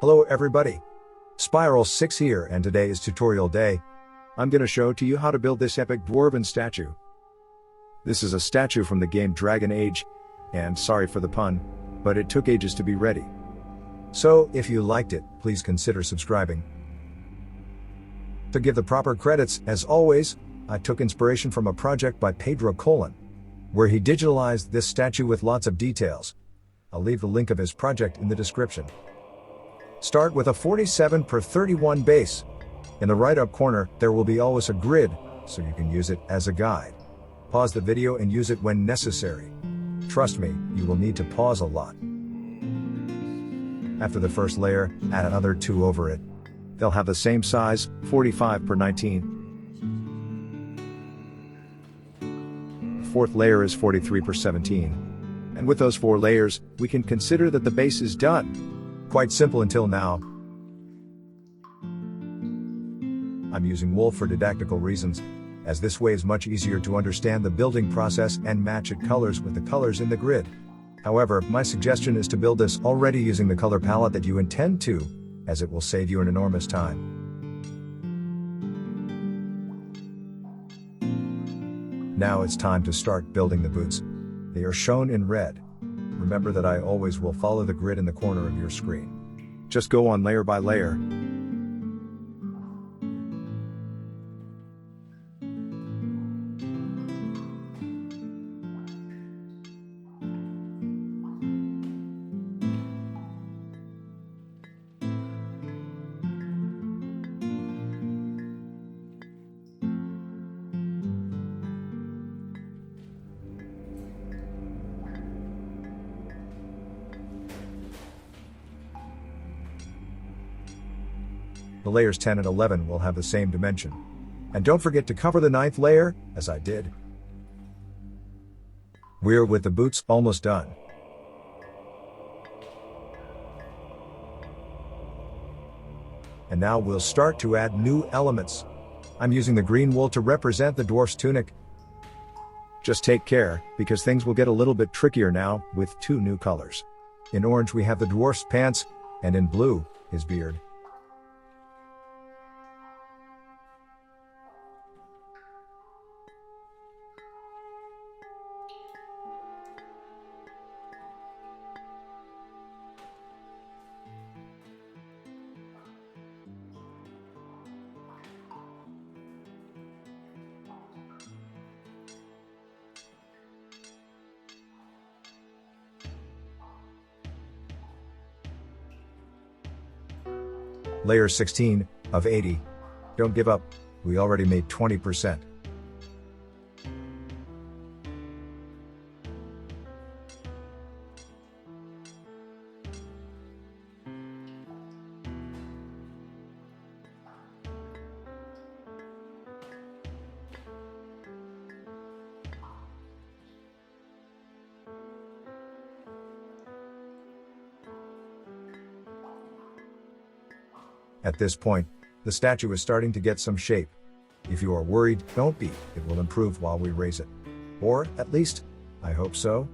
Hello everybody, Spiral6 here, and today is tutorial day. I'm gonna show to you how to build this epic Dwarven statue. This is a statue from the game Dragon Age, and sorry for the pun, but it took ages to be ready. So, if you liked it, please consider subscribing. To give the proper credits, as always, I took inspiration from a project by Pedro Colon, where he digitalized this statue with lots of details. I'll leave the link of his project in the description. Start with a 47x31 base. In the right up corner, there will be always a grid, so you can use it as a guide. Pause the video and use it when necessary. Trust me, you will need to pause a lot. After the first layer, add another 2 over it. They'll have the same size, 45x19. The fourth layer is 43x17. And with those 4 layers, we can consider that the base is done. Quite simple until now. I'm using wool for didactical reasons, as this way is much easier to understand the building process and match its colors with the colors in the grid. However, my suggestion is to build this already using the color palette that you intend to, as it will save you an enormous time. Now it's time to start building the boots. They are shown in red. Remember that I always will follow the grid in the corner of your screen. Just go on layer by layer. The layers 10 and 11 will have the same dimension. And don't forget to cover the 9th layer, as I did. We're with the boots almost done. And now we'll start to add new elements. I'm using the green wool to represent the dwarf's tunic. Just take care, because things will get a little bit trickier now, with 2 new colors. In orange we have the dwarf's pants, and in blue, his beard. Layer 16, of 80. Don't give up, we already made 20%. At this point, the statue is starting to get some shape. If you are worried, don't be, it will improve while we raise it. Or, at least, I hope so.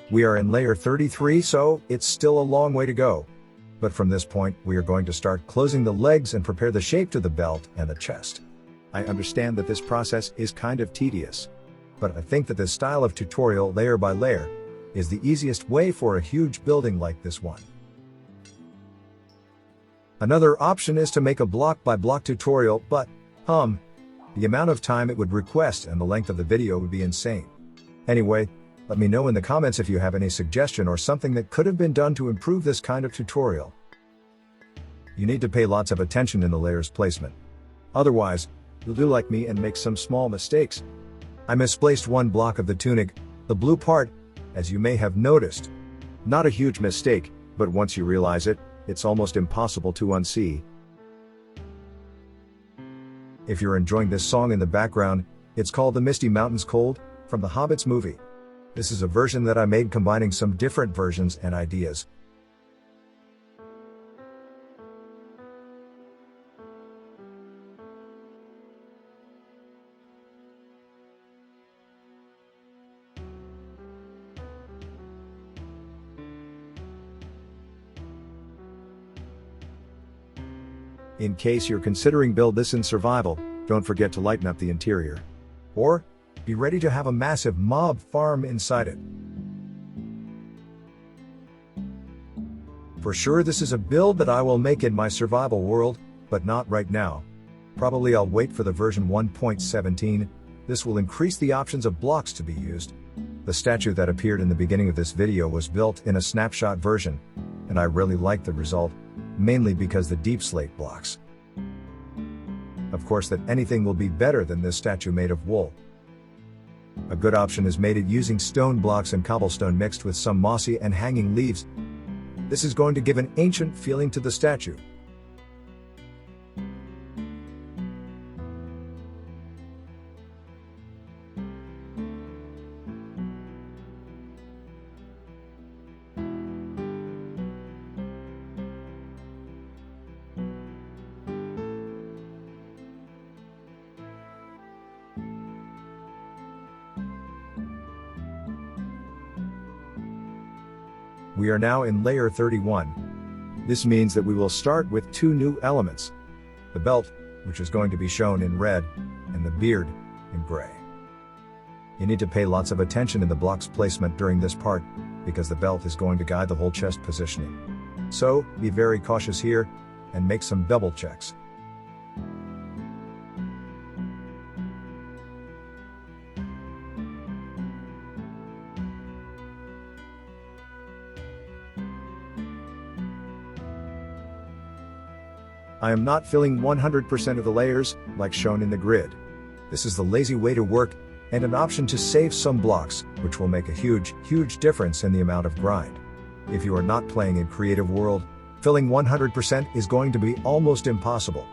We are in layer 33, so it's still a long way to go. But from this point, we are going to start closing the legs and prepare the shape to the belt and the chest. I understand that this process is kind of tedious, but I think that this style of tutorial layer by layer is the easiest way for a huge building like this one. Another option is to make a block by block tutorial, but, the amount of time it would request and the length of the video would be insane. Anyway, Let me know in the comments if you have any suggestion or something that could have been done to improve this kind of tutorial. You need to pay lots of attention in the layers placement. Otherwise, you'll do like me and make some small mistakes. I misplaced one block of the tunic, the blue part, as you may have noticed. Not a huge mistake, but once you realize it, it's almost impossible to unsee. If you're enjoying this song in the background, it's called The Misty Mountains Cold, from the Hobbit's movie. This is a version that I made combining some different versions and ideas. In case you're considering build this in survival, don't forget to lighten up the interior. Or, be ready to have a massive mob farm inside it. For sure this is a build that I will make in my survival world, but not right now. Probably I'll wait for the version 1.17, this will increase the options of blocks to be used. The statue that appeared in the beginning of this video was built in a snapshot version, and I really liked the result, mainly because the deep slate blocks. Of course that anything will be better than this statue made of wool. A good option is made it using stone blocks and cobblestone mixed with some mossy and hanging leaves. This is going to give an ancient feeling to the statue. We are now in layer 31. This means that we will start with two new elements. The belt, which is going to be shown in red, and the beard, in gray. You need to pay lots of attention in the block's placement during this part, because the belt is going to guide the whole chest positioning. So, be very cautious here, and make some double checks. I am not filling 100% of the layers, like shown in the grid. This is the lazy way to work, and an option to save some blocks, which will make a huge difference in the amount of grind. If you are not playing in Creative World, filling 100% is going to be almost impossible.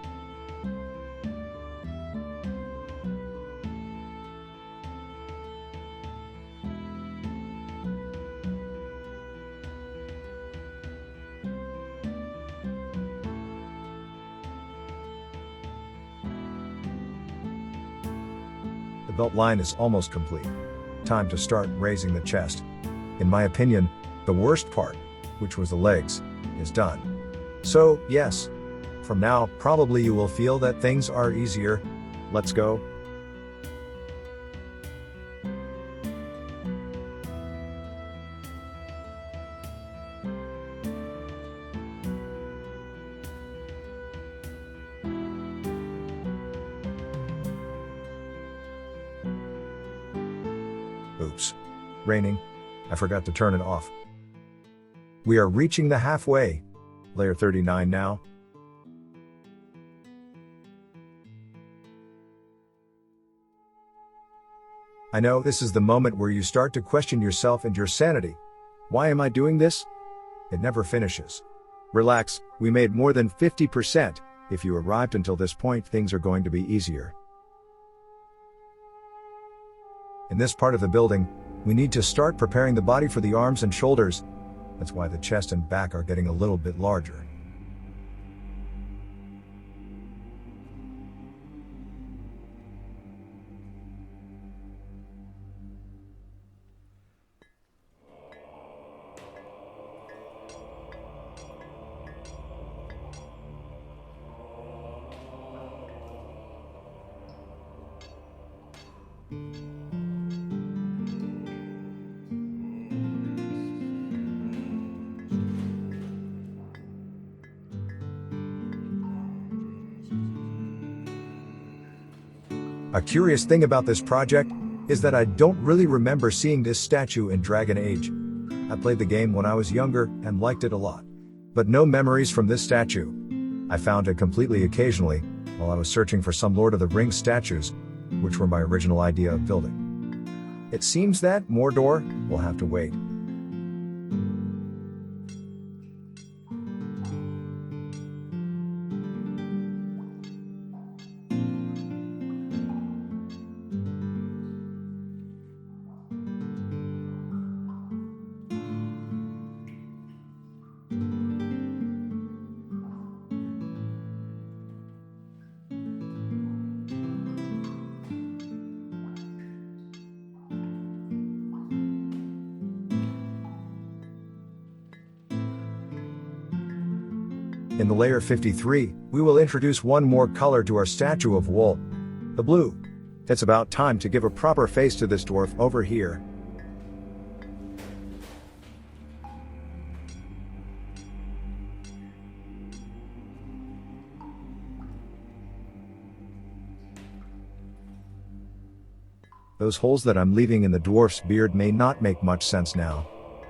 The belt line is almost complete. Time to start raising the chest. In my opinion, the worst part, which was the legs, is done. So, yes. From now, probably you will feel that things are easier. Let's go. Oops. Raining. I forgot to turn it off. We are reaching the halfway. Layer 39 now. I know this is the moment where you start to question yourself and your sanity. Why am I doing this? It never finishes. Relax, we made more than 50%. If you arrived until this point, things are going to be easier. In this part of the building, we need to start preparing the body for the arms and shoulders. That's why the chest and back are getting a little bit larger. A curious thing about this project, is that I don't really remember seeing this statue in Dragon Age. I played the game when I was younger and liked it a lot. But no memories from this statue. I found it completely occasionally, while I was searching for some Lord of the Rings statues, which were my original idea of building. It seems that Mordor will have to wait. In the layer 53, we will introduce one more color to our statue of wool, the blue. It's about time to give a proper face to this dwarf over here. Those holes that I'm leaving in the dwarf's beard may not make much sense now,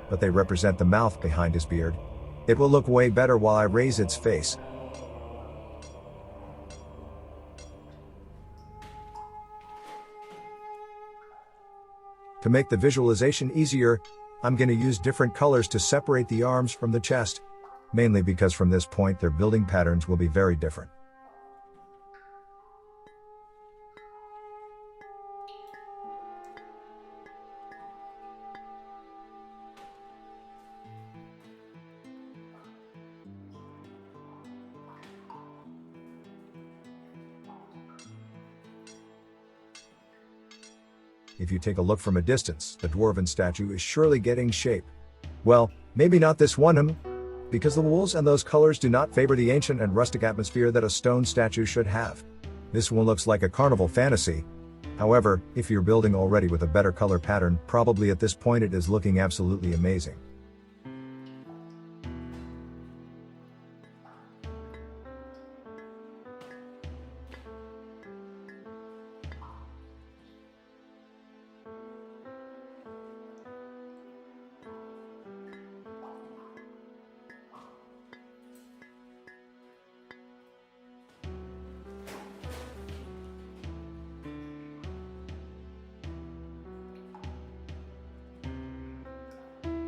but they represent the mouth behind his beard. It will look way better while I raise its face. To make the visualization easier, I'm going to use different colors to separate the arms from the chest, mainly because from this point their building patterns will be very different. If you take a look from a distance, the Dwarven statue is surely getting shape. Well, maybe not this one, because the wools and those colors do not favor the ancient and rustic atmosphere that a stone statue should have. This one looks like a carnival fantasy. However, if you're building already with a better color pattern, probably at this point it is looking absolutely amazing.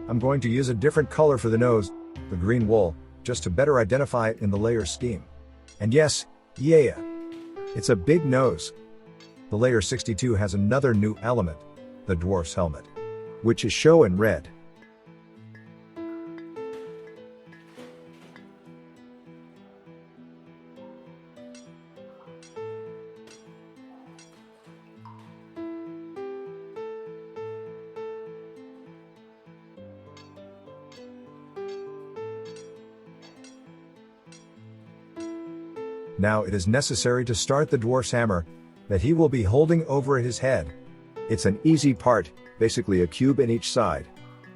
I'm going to use a different color for the nose, the green wool, just to better identify it in the layer scheme. And yes, yeah, it's a big nose. The layer 62 has another new element, the dwarf's helmet, which is shown in red. Now it is necessary to start the dwarf's hammer, that he will be holding over his head. It's an easy part, basically a cube in each side.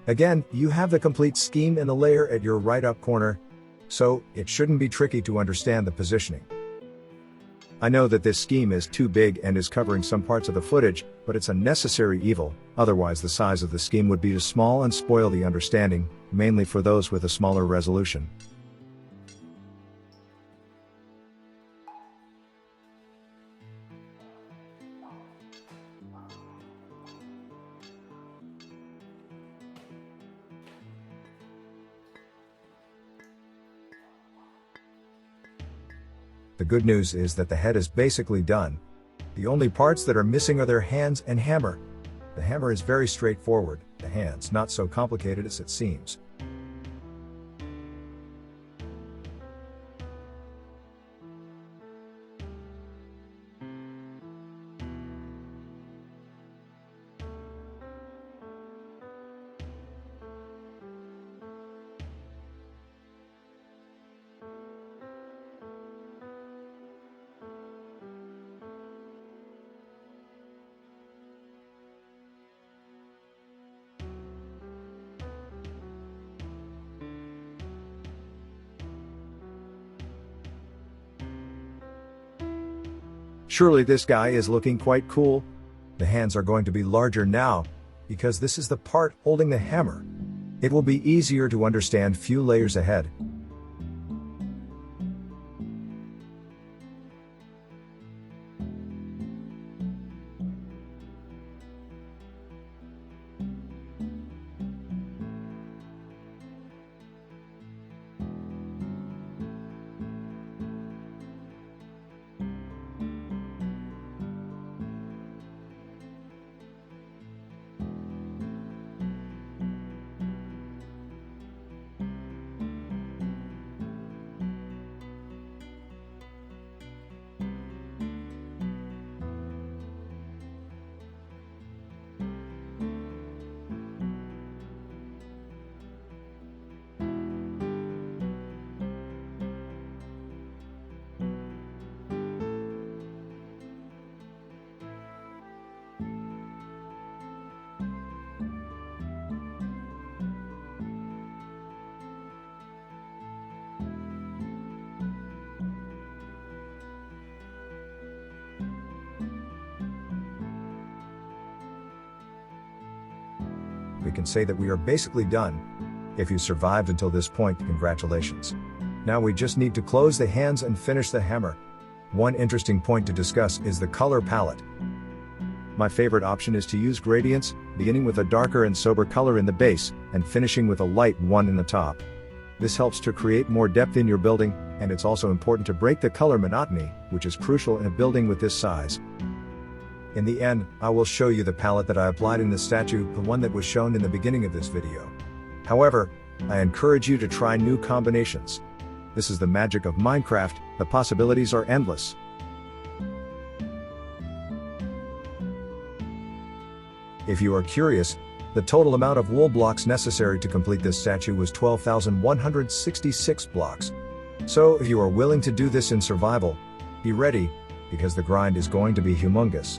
Again, you have the complete scheme in the layer at your right up corner, so it shouldn't be tricky to understand the positioning. I know that this scheme is too big and is covering some parts of the footage, but it's a necessary evil, otherwise the size of the scheme would be too small and spoil the understanding, mainly for those with a smaller resolution. The good news is that the head is basically done. The only parts that are missing are their hands and hammer. The hammer is very straightforward, the hands not so complicated as it seems. Surely this guy is looking quite cool. The hands are going to be larger now, because this is the part holding the hammer. It will be easier to understand few layers ahead. We can say that we are basically done. If you survived until this point, congratulations. Now we just need to close the hands and finish the hammer. One interesting point to discuss is the color palette. My favorite option is to use gradients, beginning with a darker and sober color in the base, and finishing with a light one in the top. This helps to create more depth in your building, and it's also important to break the color monotony, which is crucial in a building with this size. In the end, I will show you the palette that I applied in the statue, the one that was shown in the beginning of this video. However, I encourage you to try new combinations. This is the magic of Minecraft, the possibilities are endless. If you are curious, the total amount of wool blocks necessary to complete this statue was 12,166 blocks. So if you are willing to do this in survival, be ready, because the grind is going to be humongous.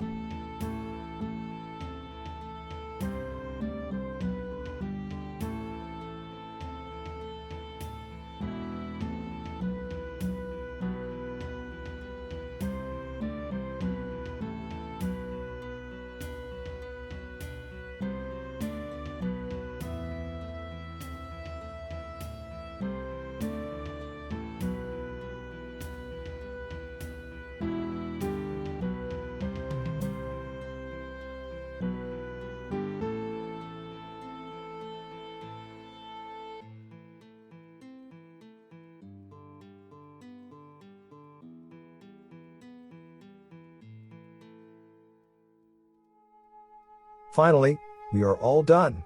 Finally, we are all done.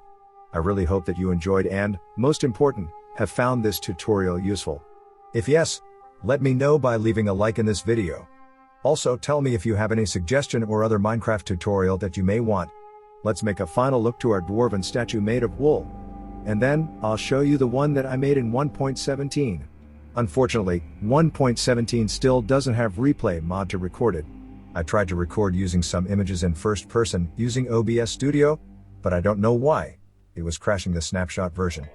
I really hope that you enjoyed and, most important, have found this tutorial useful. If yes, let me know by leaving a like in this video. Also tell me if you have any suggestion or other Minecraft tutorial that you may want. Let's make a final look to our dwarven statue made of wool. And then, I'll show you the one that I made in 1.17. Unfortunately, 1.17 still doesn't have replay mod to record it. I tried to record using some images in first person using OBS Studio, but I don't know why. It was crashing the Snapshot version.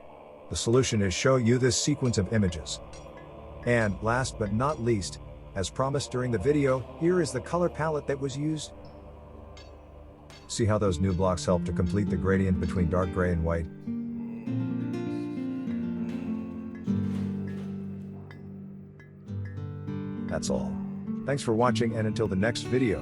The solution is show you this sequence of images. And last but not least, as promised during the video, here is the color palette that was used. See how those new blocks help to complete the gradient between dark gray and white? That's all. Thanks for watching, and until the next video.